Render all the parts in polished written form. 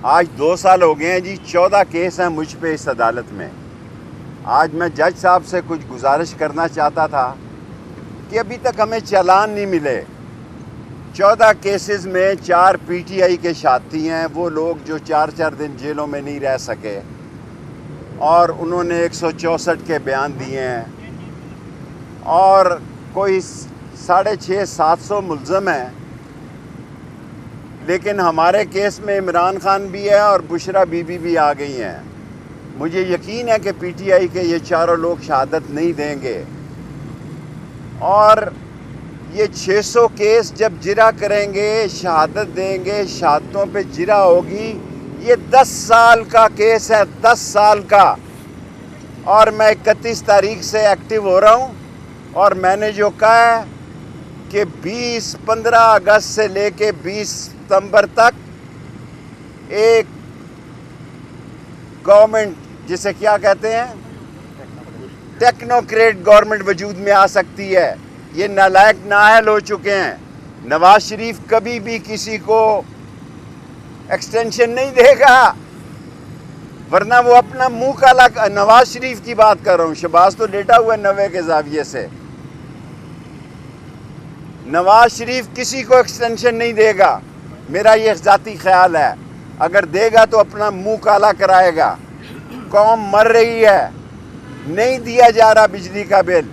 آج 2 سال ہو گئے ہیں جی، 14 کیس ہیں مجھ پہ اس عدالت میں۔ آج میں جج صاحب سے کچھ گزارش کرنا چاہتا تھا کہ ابھی تک ہمیں چالان نہیں ملے۔ 14 کیسز میں 4 پی ٹی آئی کے ساتھی ہیں، وہ لوگ جو 4 دن جیلوں میں نہیں رہ سکے، اور انہوں نے 164 کے بیان دیے ہیں، اور کوئی 650-700 ملزم ہیں۔ لیکن ہمارے کیس میں عمران خان بھی ہے اور بشرا بی بی بھی آ گئی ہیں۔ مجھے یقین ہے کہ پی ٹی آئی کے یہ چاروں لوگ شہادت نہیں دیں گے، اور یہ 600 کیس جب جرا کریں گے، شہادت دیں گے، شہادتوں پہ جرا ہوگی۔ یہ 10 سال کا کیس ہے، 10 سال کا، اور میں 31 تاریخ سے ایکٹیو ہو رہا ہوں، اور میں نے جو کہا ہے کہ 15 اگست سے لے کے 20 ستمبر تک ایک گورنمنٹ، جسے کیا کہتے ہیں، ٹیکنوکریٹ گورنمنٹ وجود میں آ سکتی ہے۔ یہ نالائق نااہل ہو چکے ہیں۔ نواز شریف کبھی بھی کسی کو ایکسٹینشن نہیں دے گا، ورنہ وہ اپنا منہ کالا۔ نواز شریف کی بات کر رہا ہوں، شہباز تو لیٹا ہوا ہے 90 کے زاویے سے۔ نواز شریف کسی کو ایکسٹینشن نہیں دے گا، میرا یہ ذاتی خیال ہے۔ اگر دے گا تو اپنا منہ کالا کرائے گا۔ قوم مر رہی ہے، نہیں دیا جا رہا بجلی کا بل۔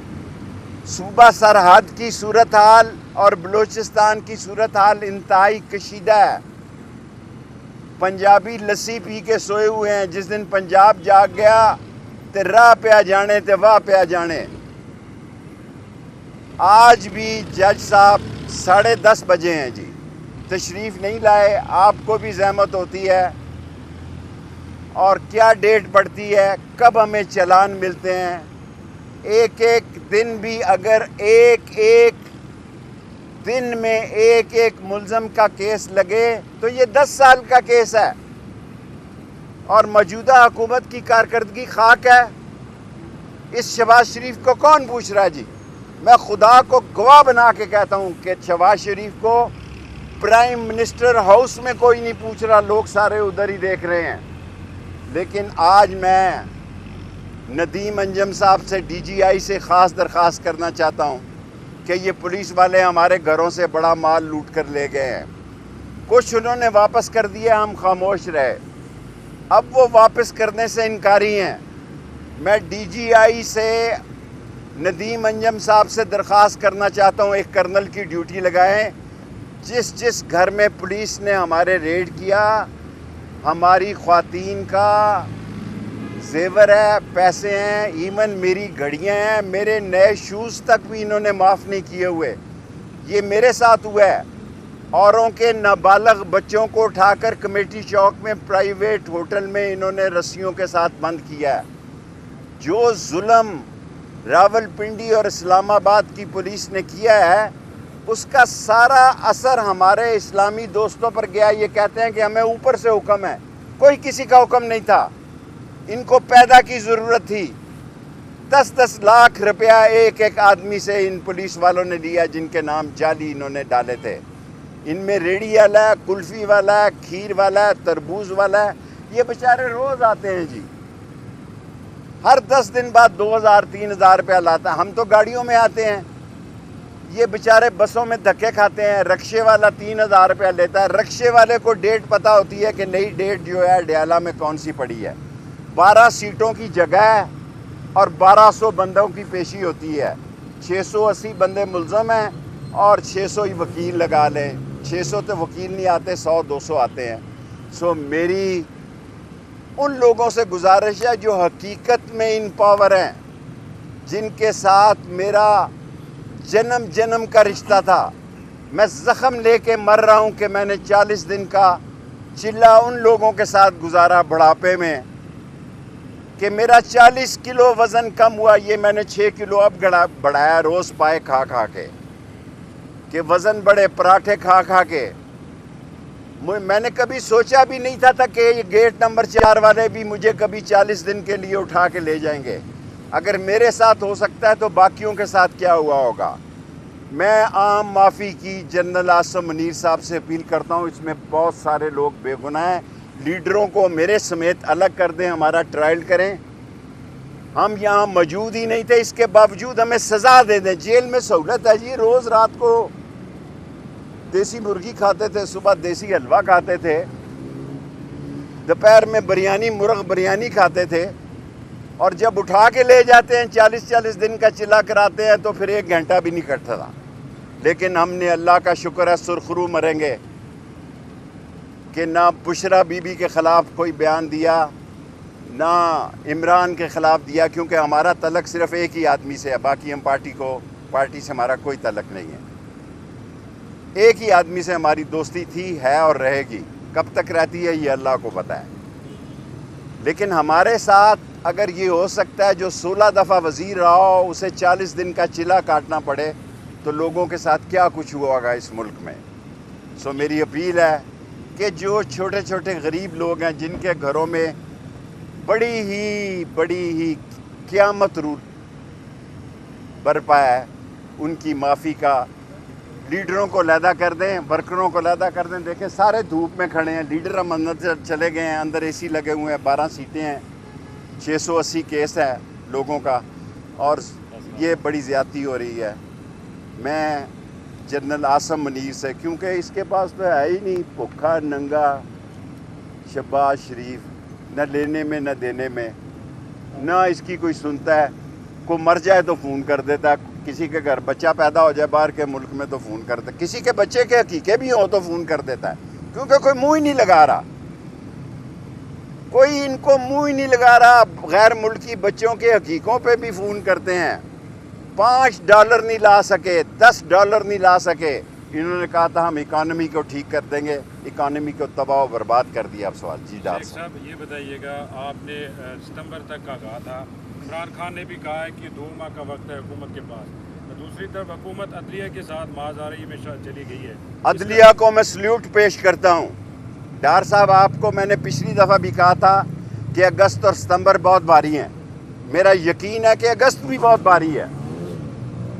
صوبہ سرحد کی صورتحال اور بلوچستان کی صورتحال انتہائی کشیدہ ہے۔ پنجابی لسی پی کے سوئے ہوئے ہیں۔ جس دن پنجاب جاگ گیا تے راہ پہ آ جانے تے واہ پہ آ جانے۔ آج بھی جج صاحب 10:30 بجے ہیں جی، تشریف نہیں لائے۔ آپ کو بھی زحمت ہوتی ہے، اور کیا ڈیٹ پڑتی ہے، کب ہمیں چالان ملتے ہیں۔ ایک دن بھی اگر ایک دن میں ایک ملزم کا کیس لگے تو یہ 10 سال کا کیس ہے، اور موجودہ حکومت کی کارکردگی خاک ہے۔ اس شہباز شریف کو کون پوچھ رہا ہے جی؟ میں خدا کو گواہ بنا کے کہتا ہوں کہ شہباز شریف کو پرائم منسٹر ہاؤس میں کوئی نہیں پوچھ رہا، لوگ سارے ادھر ہی دیکھ رہے ہیں۔ لیکن آج میں ندیم انجم صاحب سے، ڈی جی آئی سے خاص درخواست کرنا چاہتا ہوں کہ یہ پولیس والے ہمارے گھروں سے بڑا مال لوٹ کر لے گئے ہیں۔ کچھ انہوں نے واپس کر دیا، ہم خاموش رہے۔ اب وہ واپس کرنے سے انکاری ہیں۔ میں ڈی جی آئی سے، ندیم انجم صاحب سے درخواست کرنا چاہتا ہوں، ایک کرنل کی ڈیوٹی لگائیں۔ جس گھر میں پولیس نے ہمارے ریڈ کیا، ہماری خواتین کا زیور ہے، پیسے ہیں، ایون میری گھڑیاں ہیں، میرے نئے شوز تک بھی انہوں نے معاف نہیں کیے ہوئے۔ یہ میرے ساتھ ہوا ہے۔ اوروں کے نابالغ بچوں کو اٹھا کر کمیٹی چوک میں پرائیویٹ ہوٹل میں انہوں نے رسیوں کے ساتھ بند کیا ہے۔ جو ظلم راول پنڈی اور اسلام آباد کی پولیس نے کیا ہے، اس کا سارا اثر ہمارے اسلامی دوستوں پر گیا۔ یہ کہتے ہیں کہ ہمیں اوپر سے حکم ہے، کوئی کسی کا حکم نہیں تھا۔ ان کو پیدا کی ضرورت تھی۔ 10 لاکھ روپیہ ایک آدمی سے ان پولیس والوں نے لیا، جن کے نام جعلی انہوں نے ڈالے تھے۔ ان میں ریڑھی والا ہے، کلفی والا ہے، کھیر والا ہے، تربوز والا ہے۔ یہ بیچارے روز آتے ہیں جی، ہر 10 دن بعد 2000-3000 روپیہ لاتا ہے۔ ہم تو گاڑیوں میں آتے ہیں، یہ بیچارے بسوں میں دھکے کھاتے ہیں۔ رکشے والا 3000 روپیہ لیتا ہے۔ رکشے والے کو ڈیٹ پتہ ہوتی ہے کہ نئی ڈیٹ جو ہے ڈیالہ میں کون سی پڑی ہے۔ 12 سیٹوں کی جگہ ہے اور 1200 بندوں کی پیشی ہوتی ہے۔ 680 بندے ملزم ہیں اور 600 ہی وکیل لگا لیں۔ 600 تو وکیل نہیں آتے، 100-200 آتے ہیں۔ میری ان لوگوں سے گزارش ہے جو حقیقت میں ان پاور ہیں، جن کے ساتھ میرا جنم کا رشتہ تھا۔ میں زخم لے کے مر رہا ہوں کہ میں نے 40 دن کا چلہ ان لوگوں کے ساتھ گزارا بڑھاپے میں، کہ میرا 40 کلو وزن کم ہوا۔ یہ میں نے 6 کلو اب بڑھایا، روز پائے کھا کے، کہ وزن بڑھے، پراٹھے کھا کے۔ میں نے کبھی سوچا بھی نہیں تھا کہ یہ گیٹ نمبر 4 والے بھی مجھے کبھی 40 دن کے لیے اٹھا کے لے جائیں گے۔ اگر میرے ساتھ ہو سکتا ہے تو باقیوں کے ساتھ کیا ہوا ہوگا۔ میں عام معافی کی جنرل عاصم منیر صاحب سے اپیل کرتا ہوں۔ اس میں بہت سارے لوگ بے گناہ ہیں، لیڈروں کو میرے سمیت الگ کر دیں, ہمارا ٹرائل کریں. ہم یہاں موجود ہی نہیں تھے, اس کے باوجود ہمیں سزا دے دیں. جیل میں سہولت ہے جی, روز رات کو دیسی مرغی کھاتے تھے, صبح دیسی حلوہ کھاتے تھے, دوپہر میں بریانی, مرغ بریانی کھاتے تھے, اور جب اٹھا کے لے جاتے ہیں 40 دن کا چلا کراتے ہیں تو پھر 1 گھنٹہ بھی نہیں کٹتا تھا. لیکن ہم نے, اللہ کا شکر ہے, سرخرو مریں گے کہ نہ بشرا بی بی کے خلاف کوئی بیان دیا, نہ عمران کے خلاف دیا, کیونکہ ہمارا تعلق صرف ایک ہی آدمی سے ہے. باقی ہم پارٹی سے ہمارا کوئی تعلق نہیں ہے. ایک ہی آدمی سے ہماری دوستی تھی, ہے اور رہے گی. کب تک رہتی ہے یہ اللہ کو پتہ ہے. لیکن ہمارے ساتھ اگر یہ ہو سکتا ہے, جو 16 دفعہ وزیر رہا ہو اسے 40 دن کا چلا کاٹنا پڑے, تو لوگوں کے ساتھ کیا کچھ ہوا ہوگا اس ملک میں. سو میری اپیل ہے کہ جو چھوٹے چھوٹے غریب لوگ ہیں, جن کے گھروں میں بڑی ہی قیامت رو برپا ہے, ان کی معافی کا, لیڈروں کو علیحدہ کر دیں, ورکروں کو علیحدہ کر دیں. دیکھیں سارے دھوپ میں کھڑے ہیں, لیڈر ہم اندر چلے گئے ہیں, اندر اے سی لگے ہوئے ہیں, 12 سیٹیں ہیں, 680 کیس ہے لوگوں کا, اور یہ بڑی زیادتی ہو رہی ہے. میں جنرل عاصم منیر سے, کیونکہ اس کے پاس تو ہے ہی نہیں, بھوکھا ننگا شہباز شریف, نہ لینے میں نہ دینے میں, نہ اس کی کوئی سنتا ہے. کوئی مر جائے تو فون کر دیتا ہے, کسی کے گھر بچہ پیدا ہو جائے باہر کے ملک میں تو فون کرتا ہے, کسی کے بچے کے حقیقے بھی ہوں تو فون کر دیتا ہے, کیونکہ کوئی منہ ہی نہیں لگا رہا, کوئی ان کو منہ ہی نہیں لگا رہا. غیر ملکی بچوں کے حقیقوں پہ بھی فون کرتے ہیں. $5 نہیں لا سکے, $10 نہیں لا سکے. انہوں نے کہا تھا ہم اکانومی کو ٹھیک کر دیں گے, اکانومی کو تباہ و برباد کر دیا. اب سوال جی ڈاکٹر صاحب یہ بتائیے گا, آپ نے ستمبر تک کا کہا تھا, عمران خان نے بھی کہا ہے کہ 2 ماہ کا وقت ہے حکومت کے پاس. دوسری طرف حکومت عدلیہ کے ساتھ مازاری میں چلی گئی ہے. عدلیہ کو میں سلیوٹ پیش کرتا ہوں. ڈار صاحب, آپ کو میں نے پچھلی دفعہ بھی کہا تھا کہ اگست اور ستمبر بہت بھاری ہیں. میرا یقین ہے کہ اگست بھی بہت بھاری ہے.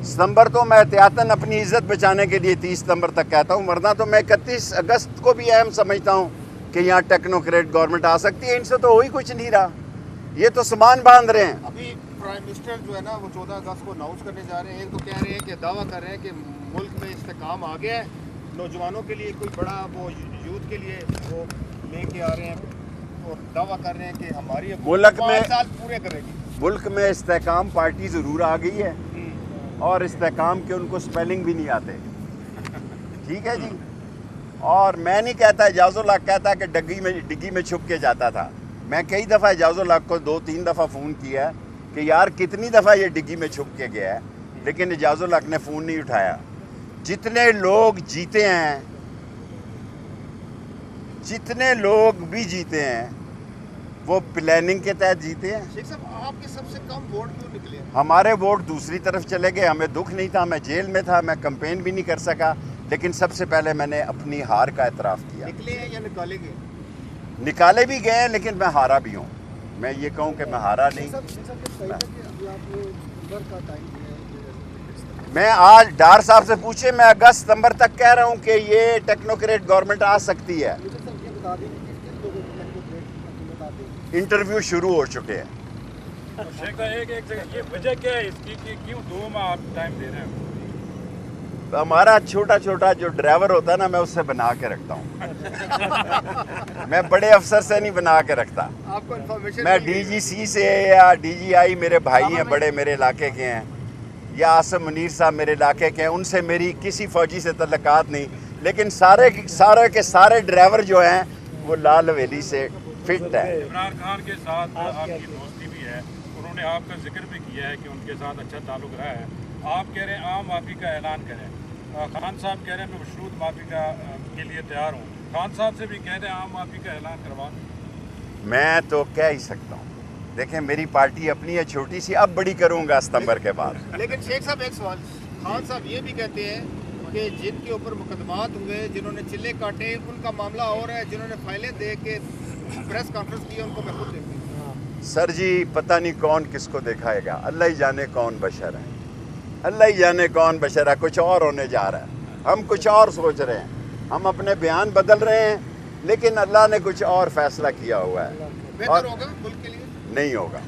ستمبر تو میں احتیاطاً اپنی عزت بچانے کے لیے 30 ستمبر تک کہتا ہوں, ورنہ تو میں 31 اگست کو بھی اہم سمجھتا ہوں کہ یہاں ٹیکنوکریٹ گورنمنٹ آ سکتی ہے. ان سے تو ہو ہی کچھ نہیں رہا, یہ تو سامان باندھ رہے ہیں. ابھی پرائم منسٹر جو ہے نا وہ 14 اگست کو اناؤنس کرنے جا رہے ہیں. ایک تو کہہ رہے ہیں کہ دعویٰ کر رہے ہیں کہ ملک میں استحکام آ گیا ہے, نوجوانوں کے لیے کوئی بڑا وہ یوتھ کے لیے وہ لے کے آ رہے ہیں, اور دعویٰ کر رہے ہیں کہ ہماری ملک میں 5 سال پورے کرے گی. ملک میں استحکام پارٹی ضرور آ گئی ہے, اور استحکام کے ان کو سپیلنگ بھی نہیں آتے. ٹھیک ہے جی. اور میں نہیں کہتا, اعجاز الحق کہتا کہ ڈگی میں چھپ کے جاتا تھا. میں کئی دفعہ اعجاز الحق کو 2-3 دفعہ فون کیا کہ یار کتنی دفعہ یہ ڈگی میں چھپ کے گیا ہے, لیکن اعجاز الحق نے فون نہیں اٹھایا. جتنے لوگ جیتے ہیں, جتنے لوگ بھی جیتے ہیں, وہ پلاننگ کے تحت جیتے ہیں. شیخ صاحب, آپ کے سب سے کم ووٹ کیوں نکلے؟ ہمارے ووٹ دوسری طرف چلے گئے. ہمیں دکھ نہیں تھا, میں جیل میں تھا, میں کمپین بھی نہیں کر سکا, لیکن سب سے پہلے میں نے اپنی ہار کا اعتراف کیا. نکلے ہیں یا نکالے گئے؟ نکالے بھی گئے ہیں, لیکن میں ہارا بھی ہوں. میں یہ کہوں کہ میں ہارا نہیں. میں آج ڈار صاحب سے پوچھے, میں اگست ستمبر تک کہہ رہا ہوں کہ یہ ٹیکنوکریٹ گورنمنٹ آ سکتی ہے. انٹرویو شروع ہو چکے ہیں. یہ وجہ کیا ہے اس کی کہ کیوں 2 ماہ آپ ٹائم دے رہے ہیں؟ ہمارا چھوٹا جو ڈرائیور ہوتا ہے نا, میں اس سے بنا کے رکھتا ہوں. میں بڑے افسر سے نہیں بنا کے رکھتا. آپ کو انفارمیشن میں ڈی جی سی سے یا ڈی جی آئی میرے بھائی ہیں بڑے, میرے علاقے کے ہیں, یا عاصم منیر صاحب میرے علاقے کے ہیں, ان سے میری کسی فوجی سے تعلقات نہیں. لیکن سارے ڈرائیور جو ہیں وہ لال حویلی سے فٹ ہے. عمران خان کے ساتھ آپ کی دوستی بھی ہے, انہوں نے آپ کا ذکر بھی کیا ہے کہ ان کے ساتھ اچھا تعلق رہا ہے. آپ کہہ رہے ہیں عام معافی کا اعلان کریں, خان صاحب کہہ رہے ہیں میں مشروط معافی کے لیے تیار ہوں. خان صاحب سے بھی کہہ رہے ہیں عام معافی کا اعلان کروا. میں تو کہہ ہی سکتا ہوں, دیکھیں میری پارٹی اپنی ہے چھوٹی سی, اب بڑی کروں گا ستمبر کے بعد. لیکن شیخ صاحب ایک سوال, خان صاحب یہ بھی کہتے ہیں کہ جن کے اوپر مقدمات ہوئے, جنہوں نے چلے کاٹے, ان کا معاملہ اور ہے, جنہوں نے فائلیں دے کے پریس کانفرنس کی ان کو میں خود دیکھتی ہوں. سر جی پتہ نہیں کون کس کو دکھائے گا, اللہ ہی جانے کون بشر ہے, اللہ ہی جانے کون بشر ہے. کچھ اور ہونے جا رہا ہے, ہم کچھ اور سوچ رہے ہیں, ہم اپنے بیان بدل رہے ہیں, لیکن اللہ نے کچھ اور فیصلہ کیا ہوا ہے بہتر ہوگا ملک کے لیے؟ نہیں ہوگا.